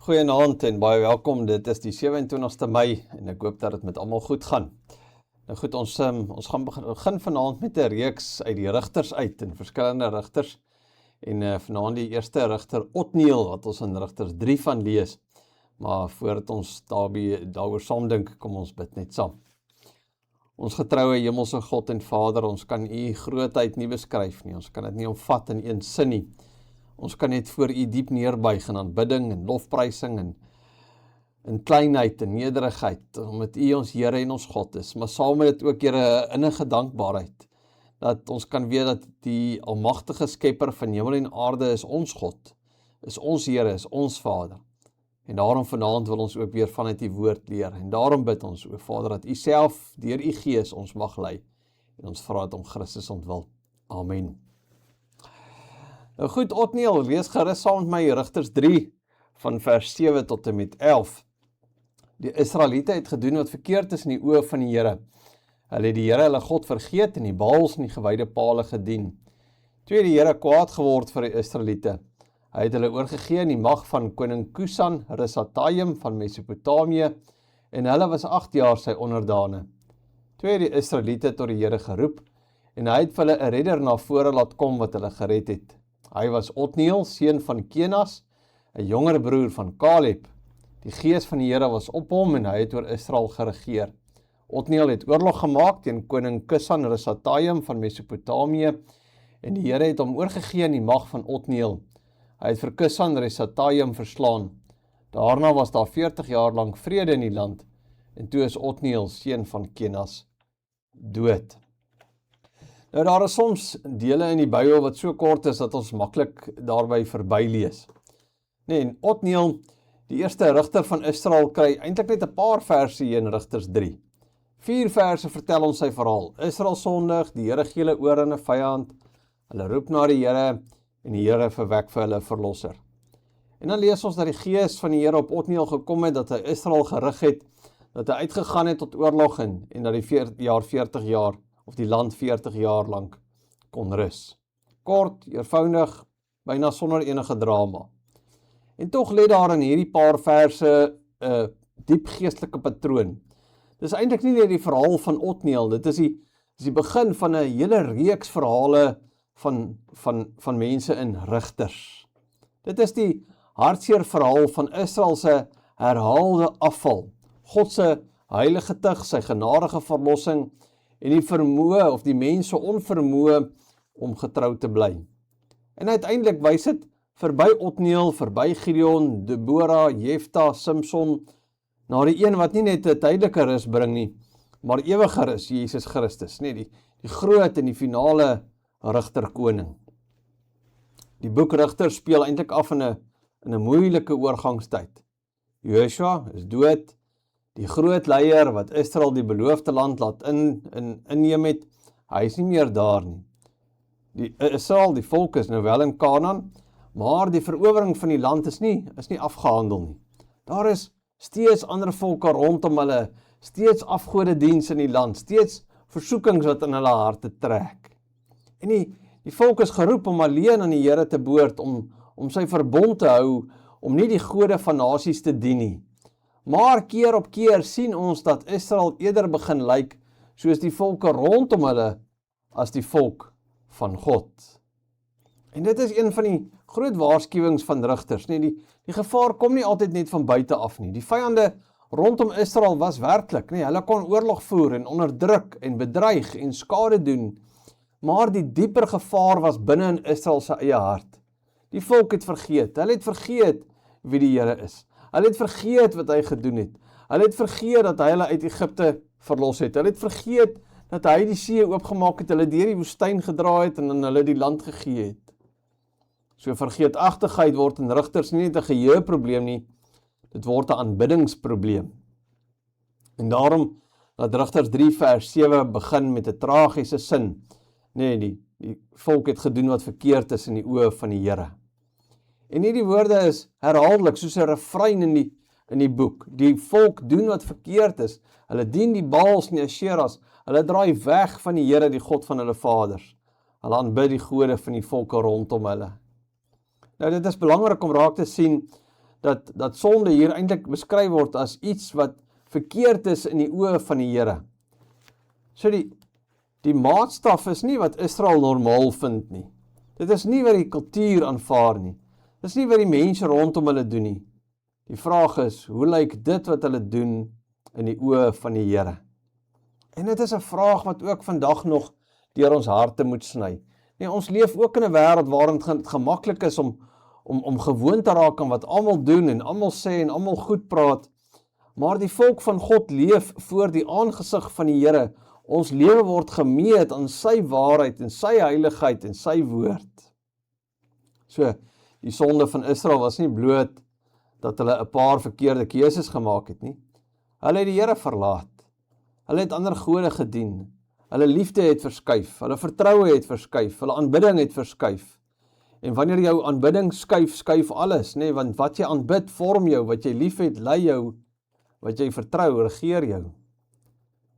Goeienaand en baie welkom, dit is die 27ste Mei en ek hoop dat het met almal goed gaan. Nou goed, ons gaan begin vanaand met 'n reeks uit die rigters uit, en verskillende rigters, en vanaand die eerste rigter Otniel, wat ons in Rigters 3 van lees, maar voordat ons daaroor saam dink, kom ons bid net saam. Ons getroue hemelse God en Vader, ons kan U grootheid nie beskryf nie, ons kan dit nie omvat in een sin nie. Ons kan net voor U diep neerbuig in aanbidding en lofprysing en in kleinheid en nederigheid, omdat U ons Here en ons God is, maar saam met dit ook Here innige dankbaarheid, dat ons kan weet dat die almagtige skepper van hemel en aarde is ons God, is ons Here, is ons Vader. En daarom vanaand wil ons ook weer vanuit die woord leer, en daarom bid ons, o Vader, dat U self deur U Gees ons mag lei, en ons vra dit om Christus ontwil. Amen. Nou goed, Otniel, lees gerus saam met my Rigters 3, van vers 7 tot en met 11. Die Israeliete het gedoen wat verkeerd is in die oë van die Here. Hulle het die Here hulle God vergeet en die Baals en die gewyde pale gedien. Toe het die Here kwaad geword vir die Israeliete. Hy het hulle oorgegee in die mag van koning Kusan-Risataim van Mesopotamië, en hulle was 8 jaar sy onderdane. Toe het die Israeliete tot die Here geroep, en hy het vir hulle 'n redder na vore laat kom wat hulle gered het. Hy was Otniel, seun van Kenas, 'n jonger broer van Kaleb. Die gees van die Here was op hom en hy het oor Israel geregeer. Otniel het oorlog gemaak teen koning Kusan-Risataim van Mesopotamië, en die Here het hom oorgegee in die mag van Otniel. Hy het vir Kusan-Risataim verslaan. Daarna was daar 40 jaar lank vrede in die land, en toe is Otniel, seun van Kenas, dood. Nou daar is soms dele in die Bybel wat so kort is dat ons maklik daarby verby lees. Nee, en Otniel, die eerste rigter van Israel, kry eintlik net 'n paar verse hier in Rigters 3. 4 verse vertel ons sy verhaal. Israel sondig, die Here gee hulle oor aan 'n vyand, hulle roep na die Here en die Here verwek vir hulle verlosser. En dan lees ons dat die gees van die Here op Otniel gekom het, dat hy Israel gerig het, dat hy uitgegaan het tot oorlog en dat die 40 jaar of die land 40 jaar lang kon rus. Kort, eenvoudig, byna sonder enige drama. En tog lê daar in hierdie paar verse 'n diep geestelike patroon. Dis eintlik nie net die verhaal van Otniel, dit is die begin van 'n hele reeks verhale van mense in rigters. Dit is die hartseer verhaal van Israel se herhaalde afval, God se heilige tug, sy genadige verlossing, en die vermoë of die mens se onvermoë om getrou te bly. En uiteindelik wys dit verby Otniel, verby Gideon, Deborah, Jefta, Samson, na die een wat nie net 'n tydelike rus bring nie, maar ewige rus, Jesus Christus, die groot en die finale rigterkoning. Die boek Rigters speel eintlik af in 'n moeilike oorgangstyd. Joshua is dood. Die groot leier wat Israel die beloofde land laat inneem het, hy is nie meer daar nie. Israel, die volk is nou wel in Kanaan, maar die verowering van die land is nie afgehandel nie. Daar is steeds ander volke rondom hulle, steeds afgodediens in die land, steeds versoekings wat in hulle harte trek. En die volk is geroep om alleen aan die Here te behoort, om sy verbond te hou, om nie die gode van nasies te dien nie. Maar keer op keer sien ons dat Israel eerder begin lyk soos die volke rondom hulle as die volk van God. En dit is een van die groot waarskuwings van rigters. Die gevaar kom nie altyd net van buite af nie. Die vyande rondom Israel was werklik, hulle kon oorlog voer en onderdruk en bedreig en skade doen, maar die dieper gevaar was binne in Israel se eie hart. Die volk het vergeet, hulle het vergeet wie die Here is. Hulle het vergeet wat hy gedoen het. Hulle het vergeet dat hy hulle uit Egipte verlos het. Hulle het vergeet dat hy die see oopgemaak het, hulle deur die woestyn gedra het en aan hulle die land gegee het. So vergeetachtigheid word in rigters nie net 'n geheueprobleem nie, dit word 'n aanbiddingsprobleem. En daarom laat Rigters 3 vers 7 begin met 'n tragiese sin. Die volk het gedoen wat verkeerd is in die oë van die Here. En hierdie woorde is herhaaldelik soos 'n refrein in die boek. Die volk doen wat verkeerd is. Hulle dien die Baals en die Asheras. Hulle draai weg van die Here, die God van hulle vaders. Hulle aanbid die gode van die volke rondom hulle. Nou dit is belangrik om raak te sien dat sonde hier eintlik beskryf word as iets wat verkeerd is in die oë van die Here. So die maatstaf is nie wat Israel normaal vind nie. Dit is nie wat die kultuur aanvaar nie. Dit is nie wat die mense rondom hulle doen nie. Die vraag is, hoe lyk dit wat hulle doen in die oë van die Here? En dit is 'n vraag wat ook vandag nog deur ons harte moet sny. Nee, ons leef ook in 'n wêreld waarin dit gemaklik is om gewoon te raak aan wat almal doen en almal sê en almal goed praat. Maar die volk van God leef voor die aangesig van die Here. Ons lewe word gemeet aan sy waarheid en sy heiligheid en sy woord. So, die sonde van Israel was nie bloot dat hulle 'n paar verkeerde keuses gemaak het nie. Hulle het die Here verlaat. Hulle het ander gode gedien. Hulle liefde het verskuif. Hulle vertroue het verskuif. Hulle aanbidding het verskuif. En wanneer jou aanbidding skuif, skuif alles, nee, want wat jy aanbid vorm jou, wat jy liefhet, lei jou, wat jy vertrou, regeer jou.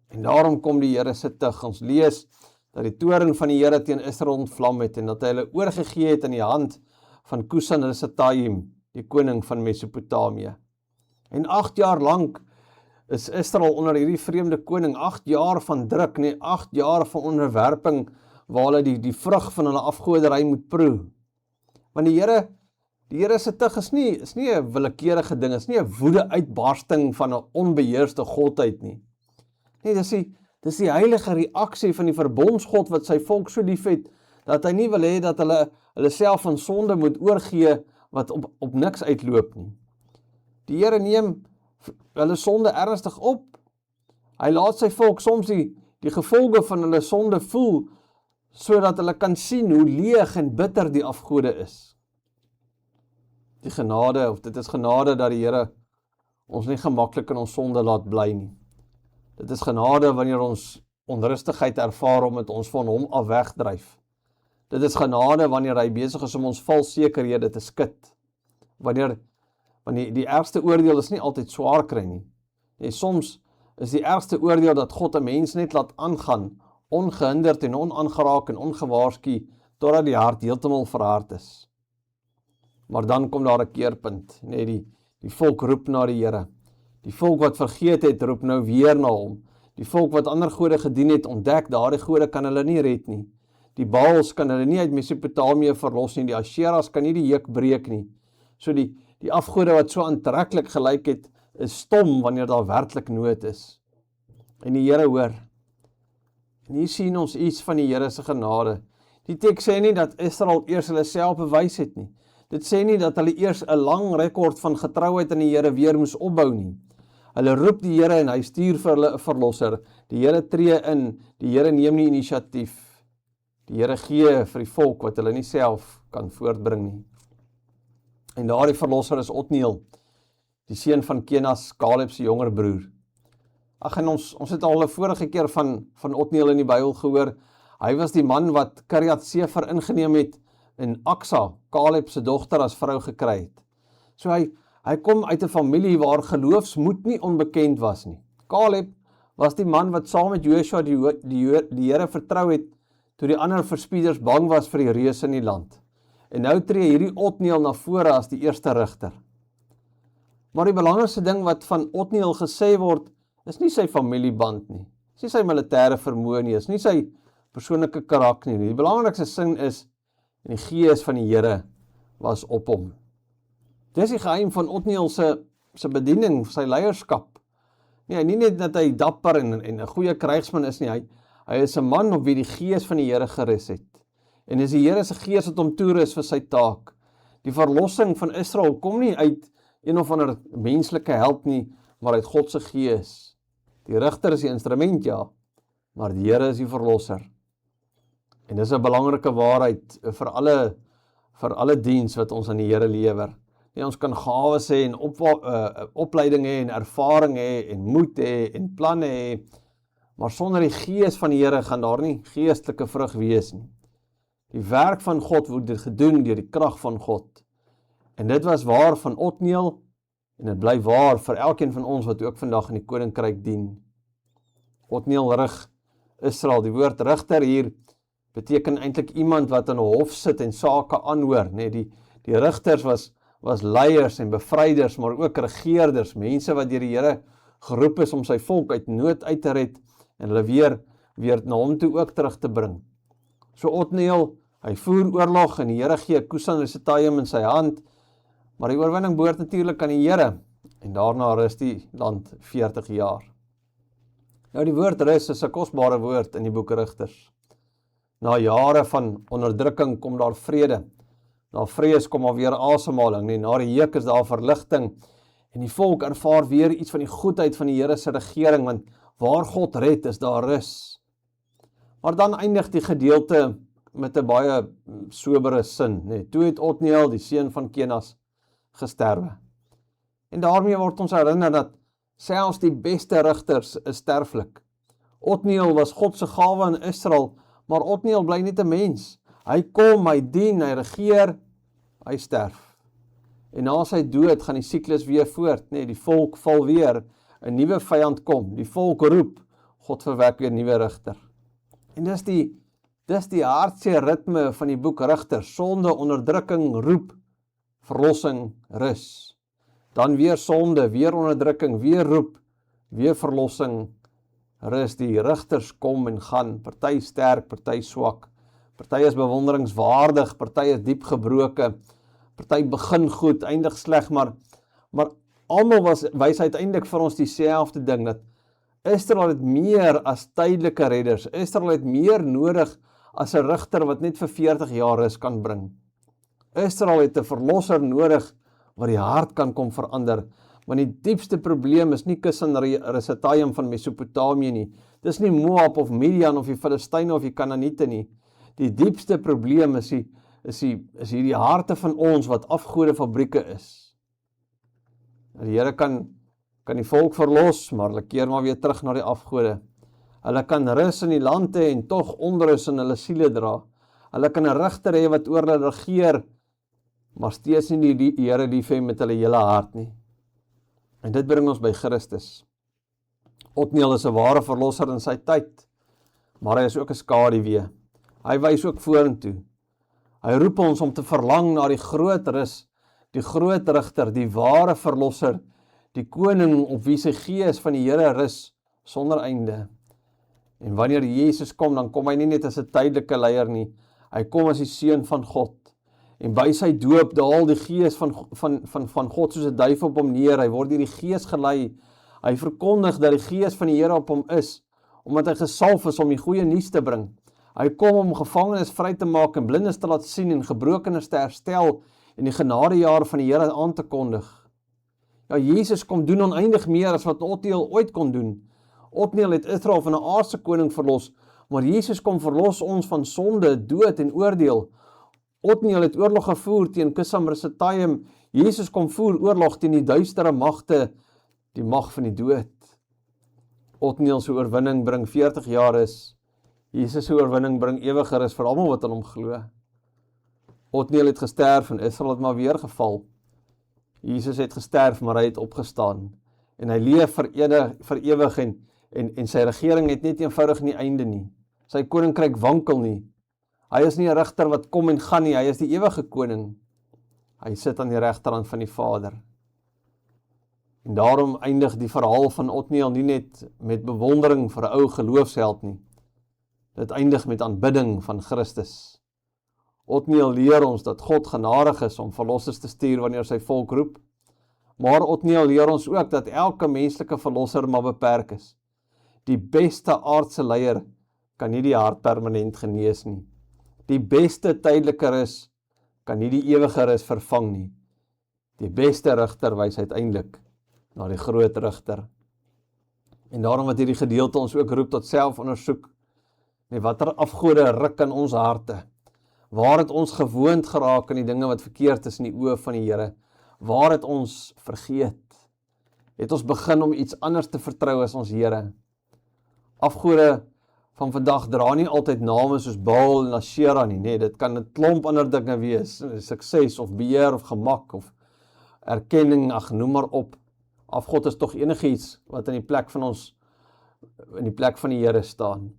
En daarom kom die Here se tug. Ons lees dat die toorn van die Here teen Israel ontvlam het en dat hy hulle oorgegee het in die hand van Kusan-Risataim, die koning van Mesopotamië. En 8 jaar lank is Israel onder hierdie vreemde koning, 8 jaar van druk, nee, 8 jaar van onderwerping, waar hulle die vrug van hulle afgoderry moet proe. Want die Here se tug is nie 'n willekeurige ding, is nie 'n woede-uitbarsting van 'n onbeheerste godheid nie. Nee, dis die heilige reaksie van die verbondsgod wat sy volk so liefhet, dat hy nie wil hê dat hulle self aan sonde moet oorgee wat op niks uitloop nie. Die Here neem hulle sonde ernstig op. Hy laat sy volk soms die gevolge van hulle sonde voel, sodat hulle kan sien hoe leeg en bitter die afgode is. Dit is genade dat die Here ons nie gemaklik in ons sonde laat bly nie. Dit is genade wanneer ons onrustigheid ervaar omdat ons van hom af wegdryf. Dit is genade wanneer hy besig is om ons valsekerhede te skud. Want die ergste oordeel is nie altyd swaar kry nie. Nee, soms is die ergste oordeel dat God 'n mens net laat aangaan, ongehinderd en onaangeraak en ongewaarsku, totdat die hart heeltemal verhard is. Maar dan kom daar 'n keerpunt. Nee, die volk roep na die Here. Die volk wat vergeet het, roep nou weer na hom. Die volk wat ander gode gedien het, ontdek daardie gode kan hulle nie red nie. Die Baals kan hulle nie uit Mesopotamië verlos nie. Die Asheras kan nie die juk breek nie. So die afgode wat so aantreklik gelyk het, is stom wanneer daar werklik nood is. En die Here hoor. En hier sien ons iets van die Here se genade. Die teks sê nie dat Israel eers hulle self bewys het nie. Dit sê nie dat hulle eers 'n lang rekord van getrouheid aan die Here weer moes opbou nie. Hulle roep die Here en hy stuur vir hulle 'n verlosser. Die Here tree in, die Here neem die inisiatief. Die Here gee vir die volk wat hulle nie self kan voortbring nie. En daardie verlosser is Otniel, die seun van Kenas, Kaleb se jonger broer. Ag, en ons het al 'n vorige keer van Otniel in die Bybel gehoor. Hy was die man wat Kiriat Sefer ingeneem het en Aksa, Kaleb se dogter, as vrou gekry het. So hy kom uit 'n familie waar geloofsmoed nie onbekend was nie. Kaleb was die man wat saam met Joshua die Here vertrou het, toe die ander verspieders bang was vir die reus in die land. En nou tree hierdie Otniel na vore as die eerste rigter. Maar die belangrikste ding wat van Otniel gesê word, is nie sy familieband nie. Is nie sy militêre vermoë nie, is nie sy persoonlike karakter nie. Die belangrikste sin is, en die gees van die Here was op hom. Dis die geheim van Otniel se bediening, sy leierskap. Nee, nie net dat hy dapper en 'n goeie krygsman is nie, hy is 'n man op wie die gees van die Here gerus het. En dis die Here se gees wat hom toerus vir sy taak. Die verlossing van Israel kom nie uit een of ander menslike held nie, maar uit God se gees. Die rigter is die instrument, ja, maar die Here is die verlosser. En dis 'n belangrike waarheid vir alle diens wat ons aan die Here lewer. Nee, ons kan gawes hê en opleiding hê en ervaring hê en moed hê en planne hê, maar sonder die gees van die Here gaan daar nie geestelike vrug wees nie. Die werk van God word gedoen deur die krag van God. En dit was waar van Otniel, en dit bly waar vir elkeen van ons wat ook vandag in die koninkryk dien. Otniel rig Israel. Die woord rigter hier beteken eintlik iemand wat in 'n hof sit en sake aanhoor. Nee, die rigters was leiers en bevryders, maar ook regeerders, mense wat deur die Here geroep is om sy volk uit nood uit te red en hulle weer na hom toe ook terug te bring. So Otniel, hy voer oorlog en die Here gee Kushan-Rishatayim in sy hand, maar die oorwinning behoort natuurlik aan die Here en daarna rus die land 40 jaar. Nou die woord rus is 'n kosbare woord in die boek Rigters. Na jare van onderdrukking kom daar vrede. Na vrees kom daar weer asemhaling, nee, na die juk is daar verligting en die volk ervaar weer iets van die goedheid van die Here se regering, want waar God red is daar rus. Maar dan eindig die gedeelte met 'n baie sobere sin, nee, toe het Otniel, die seun van Kenas, gesterwe. En daarmee word ons herinner dat selfs die beste rigters is sterflik. Otniel was God se gawe in Israel, maar Otniel bly net 'n mens. Hy kom, hy dien, hy regeer, hy sterf. En na sy dood gaan die siklus weer voort, nee, die volk val weer, 'n nuwe vyand kom, die volk roep, God verwek weer 'n nuwe rigter. En dis die hartseer ritme van die boek Rigters, sonde, onderdrukking, roep, verlossing, rus. Dan weer sonde, weer onderdrukking, weer roep, weer verlossing, rus. Die rigters kom en gaan, party sterk, party swak, party is bewonderingswaardig, party is diep gebroke, party begin goed, eindig sleg, maar almal wys uiteindelik vir ons dieselfde ding, dat Israel het meer as tydelike redders, Israel het meer nodig as 'n rigter wat net vir 40 jaar is kan bring. Israel het 'n verlosser nodig wat die hart kan kom verander, want die diepste probleem is nie Kushan-Rishatayim van Mesopotamië nie, dis nie Moab of Midian of die Filistyne of die Kanaaniete nie, die diepste probleem is hierdie harte van ons wat afgode fabrieke is. Die Here kan die volk verlos, maar hulle keer maar weer terug na die afgode. Hulle kan rus in die land hê en tog onrus in hulle siele dra. Hulle kan 'n rigter hê wat oor hulle regeer, maar steeds nie die Here lief hê met hulle hele hart nie. En dit bring ons by Christus. Otniel is 'n ware verlosser in sy tyd, maar hy is ook 'n skaduwee. Hy wys ook vorentoe. Hy roep ons om te verlang na die groot rus, die groot rigter, die ware verlosser, die koning op wie sy gees van die Here rus sonder einde. En wanneer Jesus kom, dan kom hy nie net as 'n tydelike leier nie, hy kom as die seun van God. En by sy doop daal die gees van God soos 'n duif op hom neer, hy word deur die gees gelei, hy verkondig dat die gees van die Here op hom is, omdat hy gesalf is om die goeie nuus te bring. Hy kom om gevangenes vry te maak en blindes te laat sien en gebrokenes te herstel en die genadejaar van die Here aan te kondig. Ja, Jesus kom doen oneindig meer as wat Otniel ooit kon doen. Otniel het Israel van 'n aardse koning verlos, maar Jesus kom verlos ons van sonde, dood en oordeel. Otniel het oorlog gevoer teen Kushan-Rishatayim, Jesus kom voer oorlog teen die duistere magte, die mag van die dood. Otniel se oorwinning bring 40 jaar is, Jesus se oorwinning bring ewige rus vir almal wat aan hom glo. Otniel het gesterf en Israel het maar weer geval. Jesus het gesterf, maar hy het opgestaan. En hy leef vir ewig en sy regering het net eenvoudig nie einde nie. Sy koninkryk wankel nie. Hy is nie 'n rigter wat kom en gaan nie, hy is die ewige koning. Hy sit aan die regterhand van die Vader. En daarom eindig die verhaal van Otniel nie net met bewondering vir 'n ou geloofsheld nie. Dit eindig met aanbidding van Christus. Otniel leer ons dat God genadig is om verlossers te stuur wanneer sy volk roep. Maar Otniel leer ons ook dat elke menslike verlosser maar beperk is. Die beste aardse leier kan nie die hart permanent genees nie. Die beste tydelike rus kan nie die ewige rus vervang nie. Die beste rigter wys uiteindelik na die groot rigter. En daarom wat hierdie gedeelte ons ook roep tot selfondersoek. Nee, watter afgode ruk in ons harte? Waar het ons gewoond geraak aan die dinge wat verkeerd is in die oë van die Here? Waar het ons vergeet? Het ons begin om iets anders te vertrou as ons Here? Afgode van vandag dra nie altyd name soos Baal en Asherah nie. Nee, dit kan 'n klomp ander dinge wees, sukses of beheer of gemak of erkenning, ag noem maar op. Afgod is tog enigiets wat in die plek van die Here staan.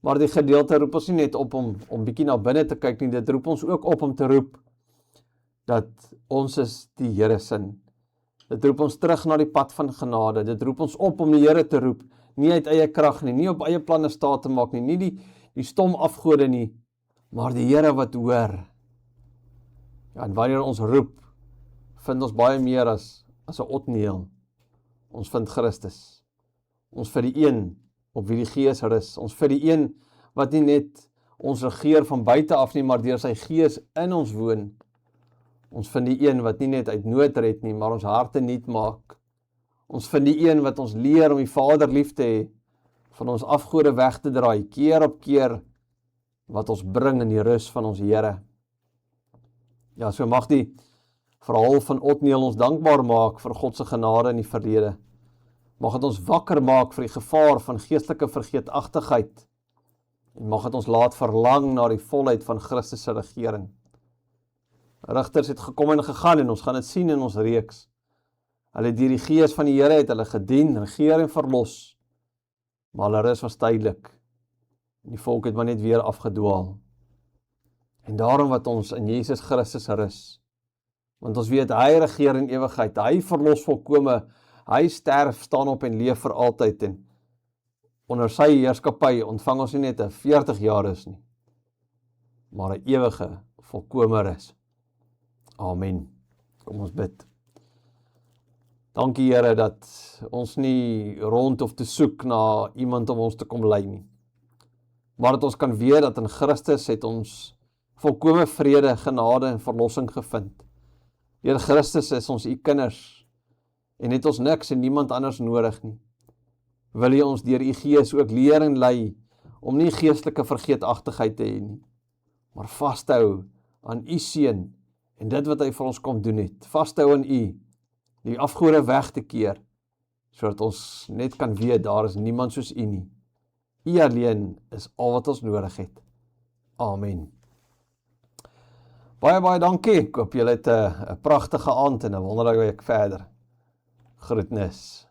Maar die gedeelte roep ons nie net op om bietjie na binne te kyk nie, dit roep ons ook op om te roep, dat ons is die Here sin. Dit roep ons terug na die pad van genade, dit roep ons op om die Here te roep, nie uit eie krag nie, nie op eie planne staat te maak nie, nie die stom afgode nie, maar die Here wat hoor. Ja, en wanneer ons roep, vind ons baie meer as 'n Otniel. Ons vind Christus. Ons vind die een op wie die Gees rus. Ons vind die een wat nie net ons regeer van buite af nie, maar deur sy Gees in ons woon. Ons vind die een wat nie net uit nood red nie, maar ons harte nuut maak. Ons vind die een wat ons leer om die Vader lief te hê, van ons afgode weg te draai, keer op keer, wat ons bring in die rus van ons Here. Ja, so mag die verhaal van Otniel ons dankbaar maak vir God se genade in die verlede. Mag dit ons wakker maak vir die gevaar van geestelike vergeetachtigheid. En mag dit ons laat verlang na die volheid van Christus se regering. Rigters het gekom en gegaan en ons gaan dit sien in ons reeks. Hulle deur die Gees van die Here het hulle gedien, regeer en verlos. Maar hulle rus was tydelik. En die volk het maar net weer afgedwaal. En daarom wat ons in Jesus Christus rus. Want ons weet, hy regeer in ewigheid, hy verlos volkome, hy sterf, staan op en leef vir altyd. En onder sy heerskappy ontvang ons nie net 'n 40 jaar is nie, maar 'n ewige, volkome rus. Amen. Kom ons bid. Dankie Here dat ons nie rond hoef te soek na iemand om ons te kom lei nie. Maar dat ons kan weet dat in Christus het ons volkome vrede, genade en verlossing gevind. Deur Christus is ons u kinders en het ons niks en niemand anders nodig nie. Wil U ons deur u Gees ook leer en lei om nie geestelike vergeetachtigheid te hê nie, maar vashou aan u Seun en dit wat hy vir ons kom doen het. Vashou aan u, die afgode weg te keer, sodat ons net kan weet daar is niemand soos u nie. U alleen is al wat ons nodig het. Amen. Baie dankie. Ek hoop julle het 'n pragtige aand en 'n wonderlike week verder. Groetnis.